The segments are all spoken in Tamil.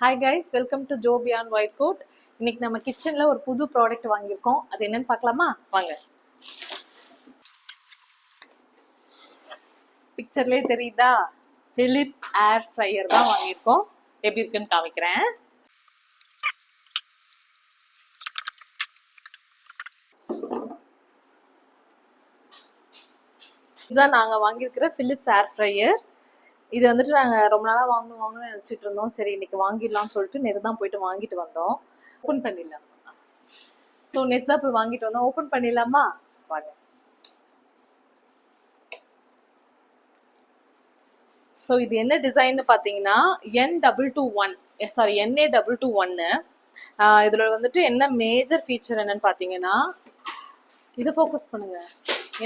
Hi guys, welcome to Joe beyond white code. இன்னைக்கு நம்ம கிச்சன்ல ஒரு புது ப்ராடக்ட் வாங்கியிருக்கோம். அது என்னன்னு பார்க்கலாமா? வாங்க. பிக்சர்லேயே தெரியுதா? பிலிப்ஸ் ஏர் ஃப்ரையர் தான் வாங்கியிருக்கோம். எப்படி இருக்குன்னு காமிக்கிறேன். இதுதான் நாங்கள் வாங்கியிருக்கிற பிலிப்ஸ் ஏர் ஃப்ரையர். இது வந்துட்டு நாங்கள் ரொம்ப நாளாக வாங்கணும்னு நினச்சிட்டு இருந்தோம். சரி, இன்னைக்கு வாங்கிடலாம்னு சொல்லிட்டு நேற்று தான் போயிட்டு வாங்கிட்டு வந்தோம். ஓப்பன் பண்ணிடலாம். ஸோ நேற்று தான் போய் வாங்கிட்டு வந்தோம். ஓப்பன் பண்ணிடலாமா? வாங்க. ஸோ இது என்ன டிசைன்னு பார்த்தீங்கன்னா NA221. இதில் வந்துட்டு என்ன மேஜர் ஃபீச்சர் என்னன்னு பார்த்தீங்கன்னா, இதை ஃபோக்கஸ் பண்ணுங்க.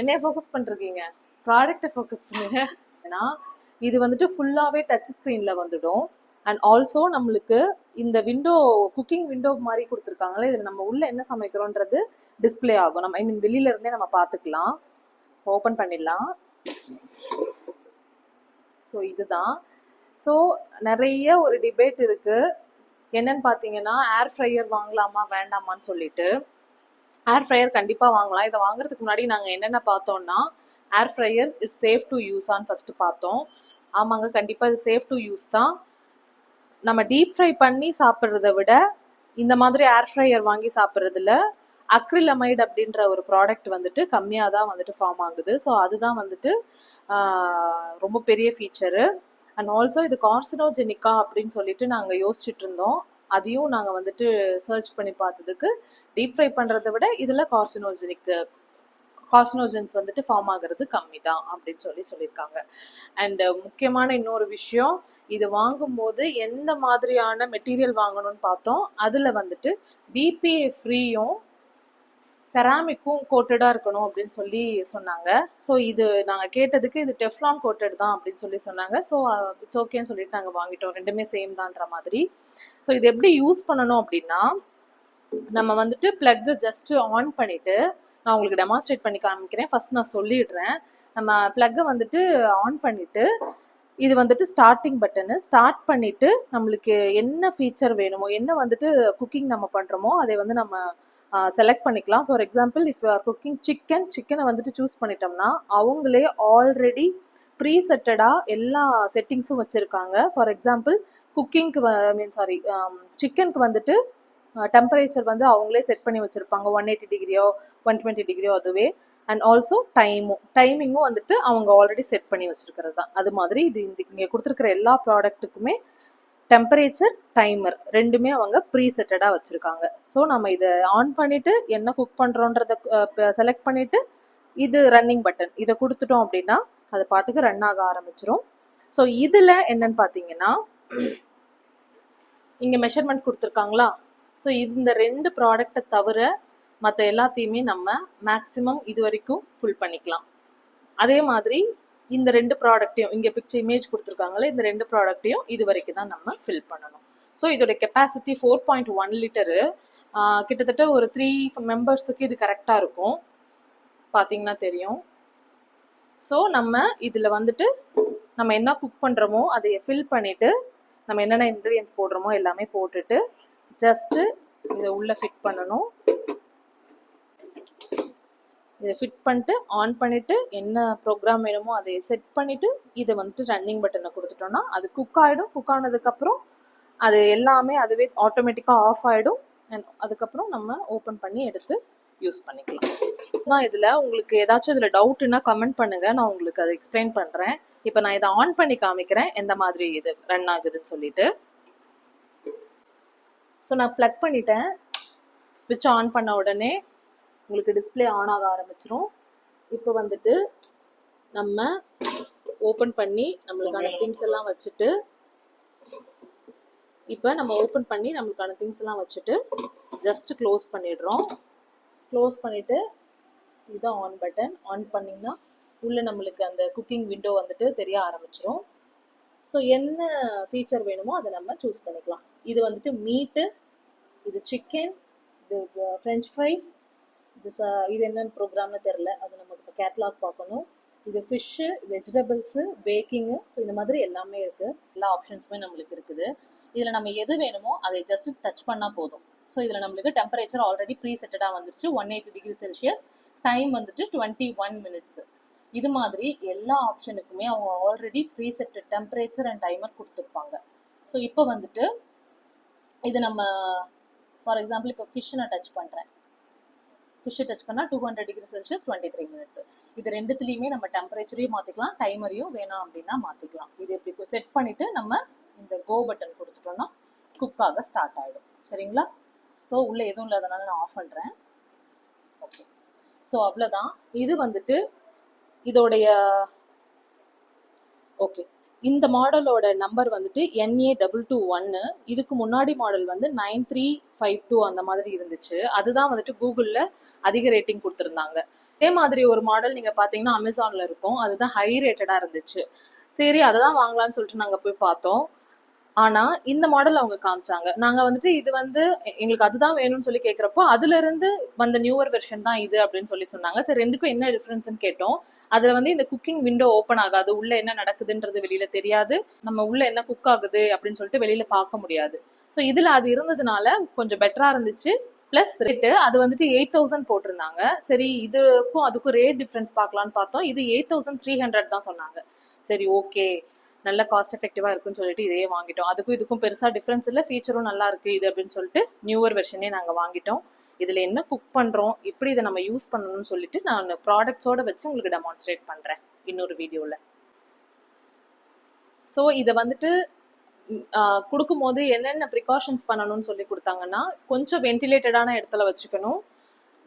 என்னைய ஃபோக்கஸ் பண்ணிருக்கீங்க, ப்ராடக்டை ஃபோக்கஸ் பண்ணுங்க. ஏன்னா இது வந்துட்டு ஃபுல்லாகவே டச் ஸ்க்ரீனில் வந்துடும். அண்ட் ஆல்சோ நம்மளுக்கு இந்த விண்டோ, குக்கிங் விண்டோ மாதிரி கொடுத்துருக்காங்களே, இதில் நம்ம உள்ளே என்ன சமைக்கிறோன்றது டிஸ்பிளே ஆகும். நம்ம வெளியில இருந்தே நம்ம பார்த்துக்கலாம். ஓப்பன் பண்ணிடலாம். ஸோ இதுதான். ஸோ நிறைய ஒரு டிபேட் இருக்கு. என்னன்னு பார்த்தீங்கன்னா, ஏர் ஃப்ரையர் வாங்கலாமா வேண்டாமான்னு சொல்லிட்டு. ஏர் ஃப்ரையர் கண்டிப்பாக வாங்கலாம். இதை வாங்குறதுக்கு முன்னாடி நாங்கள் என்னென்ன பார்த்தோம்னா, air fryer is safe to யூஸான்னு ஃபர்ஸ்ட் பார்த்தோம். ஆமாங்க, கண்டிப்பாக இது சேஃப் டு யூஸ் தான். நம்ம டீப் ஃப்ரை பண்ணி சாப்பிட்றத விட இந்த மாதிரி ஏர் ஃப்ரையர் வாங்கி சாப்பிட்றதுல அக்ரிலமைடு அப்படின்ற ஒரு ப்ராடக்ட் வந்துட்டு கம்மியாக தான் வந்துட்டு ஃபார்ம் ஆகுது. ஸோ அதுதான் வந்துட்டு ரொம்ப பெரிய ஃபீச்சரு. அண்ட் ஆல்சோ இது கார்சினோஜெனிக்கா அப்படின்னு சொல்லிட்டு நாங்கள் யோசிச்சுட்டு இருந்தோம். அதையும் நாங்கள் வந்துட்டு சர்ச் பண்ணி பார்த்ததுக்கு டீப் ஃப்ரை பண்ணுறதை விட இதில் கார்சினோஜென்ஸ் வந்துட்டு ஃபார்ம் ஆகிறது கம்மி தான் அப்படின்னு சொல்லியிருக்காங்க. அண்ட் முக்கியமான இன்னொரு விஷயம், இது வாங்கும்போது எந்த மாதிரியான மெட்டீரியல் வாங்கணும்னு பார்த்தோம். அதில் வந்துட்டு BPA ஃப்ரீயும் செராமிக்கும் கோட்டடாக இருக்கணும் அப்படின்னு சொல்லி சொன்னாங்க. ஸோ இது நாங்கள் கேட்டதுக்கு இது டெஃப்லான் கோட்டட் தான் அப்படின்னு சொன்னாங்க. ஸோ இட்ஸ் ஓகேன்னு சொல்லிட்டு நாங்கள் வாங்கிட்டோம். ரெண்டுமே சேம் தான்ற மாதிரி. ஸோ இது எப்படி யூஸ் பண்ணணும் அப்படின்னா, நம்ம வந்துட்டு பிளக் ஜஸ்ட் ஆன் பண்ணிட்டு, நான் உங்களுக்கு டெமான்ஸ்ட்ரேட் பண்ணி காமிக்கிறேன். ஃபர்ஸ்ட் நான் சொல்லிடுறேன். நம்ம பிளக்கை வந்துட்டு ஆன் பண்ணிட்டு, இது வந்துட்டு ஸ்டார்டிங் பட்டனு. ஸ்டார்ட் பண்ணிட்டு நம்மளுக்கு என்ன ஃபீச்சர் வேணுமோ, என்ன வந்துட்டு குக்கிங் நம்ம பண்ணுறோமோ அதை வந்து நம்ம செலக்ட் பண்ணிக்கலாம். For example, if you are cooking சிக்கனை வந்துட்டு சூஸ் பண்ணிட்டோம்னா அவங்களே ஆல்ரெடி ப்ரீசெட்டடாக எல்லா செட்டிங்ஸும் வச்சுருக்காங்க. ஃபார் எக்ஸாம்பிள், சிக்கனுக்கு வந்துட்டு டெம்பரேச்சர் வந்து அவங்களே செட் பண்ணி வச்சுருப்பாங்க. 180 டிகிரியோ 120 டிகிரியோ அதுவே. அண்ட் ஆல்சோ டைமிங்கும் வந்துட்டு அவங்க ஆல்ரெடி செட் பண்ணி வச்சுருக்கிறது தான். அது மாதிரி இது இங்கே கொடுத்துருக்கிற எல்லா ப்ராடக்ட்டுக்குமே டெம்பரேச்சர், டைமர் ரெண்டுமே அவங்க ப்ரீசெட்டடாக வச்சுருக்காங்க. ஸோ நம்ம இதை ஆன் பண்ணிவிட்டு என்ன குக் பண்ணுறோன்றத செலக்ட் பண்ணிவிட்டு, இது ரன்னிங் பட்டன் இதை கொடுத்துட்டோம் அப்படின்னா அது பாட்டுக்கு ரன் ஆக ஆரம்பிச்சிரும். ஸோ இதில் என்னன்னு பார்த்தீங்கன்னா, இங்கே மெஷர்மெண்ட் கொடுத்துருக்காங்களா? ஸோ இந்த 2 ப்ராடக்டை தவிர மற்ற எல்லாத்தையுமே நம்ம மேக்ஸிமம் இது வரைக்கும் ஃபுல் பண்ணிக்கலாம். அதே மாதிரி இந்த 2 ப்ராடக்ட்டையும், இங்கே பிக்சர் இமேஜ் கொடுத்துருக்காங்களே, இந்த 2 ப்ராடக்ட்டையும் இது வரைக்கும் தான் நம்ம ஃபில் பண்ணணும். ஸோ இதோட கெப்பாசிட்டி 4.1 லிட்டரு. கிட்டத்தட்ட ஒரு 3 மெம்பர்ஸுக்கு இது கரெக்டாக இருக்கும். பார்த்தீங்கன்னா தெரியும். ஸோ நம்ம இதில் வந்துட்டு நம்ம என்ன குக் பண்ணுறோமோ அதை ஃபில் பண்ணிவிட்டு, நம்ம என்னென்ன இன்க்ரீடியன்ஸ் போடுறோமோ எல்லாமே போட்டுட்டு ஜஸ்ட்டு இதை உள்ளே ஃபிட் பண்ணணும். இதை ஃபிட் பண்ணிட்டு ஆன் பண்ணிவிட்டு என்ன ப்ரோக்ராம் வேணுமோ அதை செட் பண்ணிவிட்டு இதை வந்துட்டு ரன்னிங் பட்டனை கொடுத்துட்டோம்னா அது குக் ஆகிடும். குக் ஆனதுக்கப்புறம் அது எல்லாமே அதுவே ஆட்டோமேட்டிக்காக ஆஃப் ஆகிடும். அண்ட் அதுக்கப்புறம் நம்ம ஓப்பன் பண்ணி எடுத்து யூஸ் பண்ணிக்கலாம். தான் இதில் உங்களுக்கு ஏதாச்சும் இதில் டவுட்டுன்னா கமெண்ட் பண்ணுங்கள், நான் உங்களுக்கு அதை எக்ஸ்பிளைன் பண்ணுறேன். இப்போ நான் இதை ஆன் பண்ணி காமிக்கிறேன் எந்த மாதிரி இது ரன் ஆகுதுன்னு சொல்லிட்டு. ஸோ நான் ப்ளக் பண்ணிட்டேன். ஸ்விட்ச் ஆன் பண்ண உடனே உங்களுக்கு டிஸ்பிளே ஆன் ஆக ஆரம்பிச்சிரும். இப்போ வந்துட்டு நம்ம ஓப்பன் பண்ணி நம்மளுக்கான திங்ஸ் எல்லாம் வச்சுட்டு, ஜஸ்ட் க்ளோஸ் பண்ணிடுறோம். க்ளோஸ் பண்ணிவிட்டு இதை ஆன் பட்டன் ஆன் பண்ணிங்கன்னா உள்ளே நம்மளுக்கு அந்த குக்கிங் விண்டோ வந்துட்டு தெரிய ஆரம்பிச்சிரும். ஸோ என்ன ஃபீச்சர் வேணுமோ அதை நம்ம சூஸ் பண்ணிக்கலாம். இது வந்துட்டு மீட்டு, இது சிக்கன், இது ஃப்ரெஞ்ச் ஃப்ரைஸ், இது என்னென்னு ப்ரோக்ராம்னு தெரில, அது நமக்கு இப்போ கேட்லாக் பார்க்கணும். இது ஃபிஷ்ஷு, வெஜிடபிள்ஸு, பேக்கிங்கு. ஸோ இந்த மாதிரி எல்லாமே இருக்குது. எல்லா ஆப்ஷன்ஸுமே நம்மளுக்கு இருக்குது. இதில் நம்ம எது வேணுமோ அதை ஜஸ்ட் டச் பண்ணால் போதும். ஸோ இதில் நம்மளுக்கு டெம்பரேச்சர் ஆல்ரெடி ப்ரீசெட்டடாக வந்துருச்சு 180 டிகிரி செல்சியஸ், டைம் வந்துட்டு 21 மினிட்ஸ். இது மாதிரி எல்லா ஆப்ஷனுக்குமே அவங்க already preset temperature and timer கொடுத்துருப்பாங்க. ஸோ இப்போ வந்துட்டு இது நம்ம ஃபார் எக்ஸாம்பிள் இப்போ ஃபிஷ் நான் டச் பண்ணுறேன். ஃபிஷ்ஷை டச் பண்ணால் 200 டிகிரி செல்சியஸ் 23 மினிட்ஸ். இது ரெண்டுத்துலேயுமே நம்ம டெம்பரேச்சரையும் மாற்றிக்கலாம், டைமரையும் வேணாம் அப்படின்னா மாற்றிக்கலாம். இது எப்படி செட் பண்ணிவிட்டு நம்ம இந்த கோ பட்டன் கொடுத்துட்டோம்னா குக்காக ஸ்டார்ட் ஆகிடும். சரிங்களா? ஸோ உள்ளே எதுவும் இல்லாதனால நான் ஆஃப் பண்ணுறேன். ஓகே, ஸோ அவ்வளோதான். இது வந்துட்டு இதோடைய ஓகே, இந்த மாடலோட நம்பர் வந்துட்டு NA221. இதுக்கு முன்னாடி மாடல் வந்து 9352 அந்த மாதிரி இருந்துச்சு. அதுதான் வந்துட்டு கூகுளில் அதிக ரேட்டிங் கொடுத்துருந்தாங்க. அதே மாதிரி ஒரு மாடல் நீங்கள் பார்த்தீங்கன்னா அமேசானில் இருக்கும், அதுதான் ஹை ரேட்டடாக இருந்துச்சு. சரி, அதை தான் வாங்கலாம்னு சொல்லிட்டு நாங்கள் போய் பார்த்தோம். ஆனால் இந்த மாடல் அவங்க காமிச்சாங்க. நாங்கள் வந்துட்டு இது வந்து எங்களுக்கு அதுதான் வேணும்னு சொல்லி கேட்குறப்போ அதுலேருந்து வந்த நியூவர் வெர்ஷன் தான் இது அப்படின்னு சொல்லி சொன்னாங்க. சரி, ரெண்டுக்கும் என்ன டிஃப்ரென்ஸ்ன்னு கேட்டோம். அதில் வந்து இந்த குக்கிங் விண்டோ ஓப்பன் ஆகாது, உள்ள என்ன நடக்குதுன்றது வெளியில தெரியாது, நம்ம உள்ள என்ன குக் ஆகுது அப்படின்னு சொல்லிட்டு வெளியில பார்க்க முடியாது. ஸோ இதில் அது இருந்ததுனால கொஞ்சம் பெட்டராக இருந்துச்சு. ப்ளஸ் ரேட்டு அது வந்துட்டு 8000 போட்டிருந்தாங்க. சரி, இதுக்கும் அதுக்கும் ரேட் டிஃப்ரென்ஸ் பார்க்கலான்னு பார்த்தோம். இது 8300 தான் சொன்னாங்க. சரி, ஓகே, நல்ல காஸ்ட் எஃபெக்டிவாக இருக்குன்னு சொல்லிட்டு இதையே வாங்கிட்டோம். அதுக்கும் இதுக்கும் பெருசாக டிஃப்ரென்ஸ் இல்லை, ஃபீச்சரும் நல்லா இருக்குது இது அப்படின்னு சொல்லிட்டு நியூவர் வெர்ஷனே நாங்கள் வாங்கிட்டோம். இதில் என்ன குக் பண்ணுறோம், எப்படி இதை நம்ம யூஸ் பண்ணணும்னு சொல்லிட்டு நான் ப்ராடக்ட்ஸோட வச்சு உங்களுக்கு டெமான்ஸ்ட்ரேட் பண்ணுறேன் இன்னொரு வீடியோவில். ஸோ இதை வந்துட்டு கொடுக்கும்போது என்னென்ன ப்ரிகாஷன்ஸ் பண்ணணும்னு சொல்லி கொடுத்தாங்கன்னா, கொஞ்சம் வென்டிலேட்டடான இடத்துல வச்சுக்கணும்,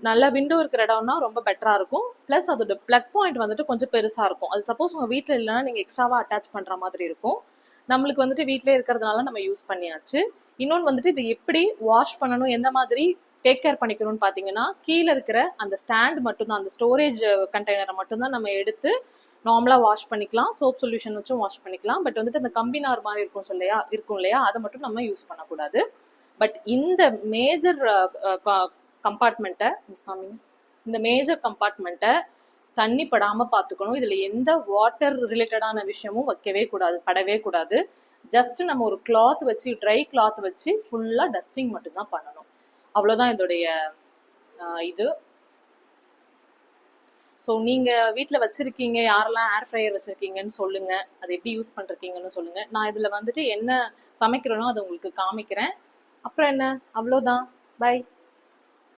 நல்ல விண்டோ இருக்கிற இடம்னா ரொம்ப பெட்டராக இருக்கும். ப்ளஸ் அதோட ப்ளக் பாயிண்ட் வந்துட்டு கொஞ்சம் பெருசாக இருக்கும். அது சப்போஸ் உங்கள் வீட்டில் இல்லைன்னா நீங்கள் எக்ஸ்ட்ராவாக அட்டாச் பண்ணுற மாதிரி இருக்கும். நம்மளுக்கு வந்துட்டு வீட்டிலே இருக்கிறதுனால நம்ம யூஸ் பண்ணியாச்சு. இன்னொன்று வந்துட்டு இது எப்படி வாஷ் பண்ணணும், எந்த மாதிரி டேக் கேர் பண்ணிக்கணும்னு பார்த்தீங்கன்னா, கீழே இருக்கிற அந்த ஸ்டாண்ட் மட்டும்தான், அந்த ஸ்டோரேஜ் கண்டெய்னரை மட்டும்தான் நம்ம எடுத்து நார்மலாக வாஷ் பண்ணிக்கலாம். சோப் சொல்யூஷன் வச்சும் வாஷ் பண்ணிக்கலாம். பட் வந்துட்டு அந்த கம்பி நார் மாதிரி இருக்கும் இல்லையா, அதை மட்டும் நம்ம யூஸ் பண்ணக்கூடாது. பட் இந்த மேஜர் கம்பார்ட்மெண்ட்டை தண்ணி படாமல் பார்த்துக்கணும். இதில் எந்த வாட்டர் ரிலேட்டடான விஷயமும் படவே கூடாது. ஜஸ்ட் நம்ம ஒரு கிளாத் வச்சு, ட்ரை கிளாத் வச்சு ஃபுல்லாக டஸ்டிங் மட்டும்தான் பண்ணணும். அவ்வளோதான் இதோடைய இது. ஸோ நீங்கள் வீட்டில் வச்சுருக்கீங்க, யாரெல்லாம் ஏர் ஃப்ரையர் வச்சுருக்கீங்கன்னு சொல்லுங்கள், அதை எப்படி யூஸ் பண்ணுறீங்கன்னு சொல்லுங்கள். நான் இதில் வந்துட்டு என்ன சமைக்கிறேனோ அதை உங்களுக்கு காமிக்கிறேன். அப்புறம் என்ன, அவ்வளோதான். பை.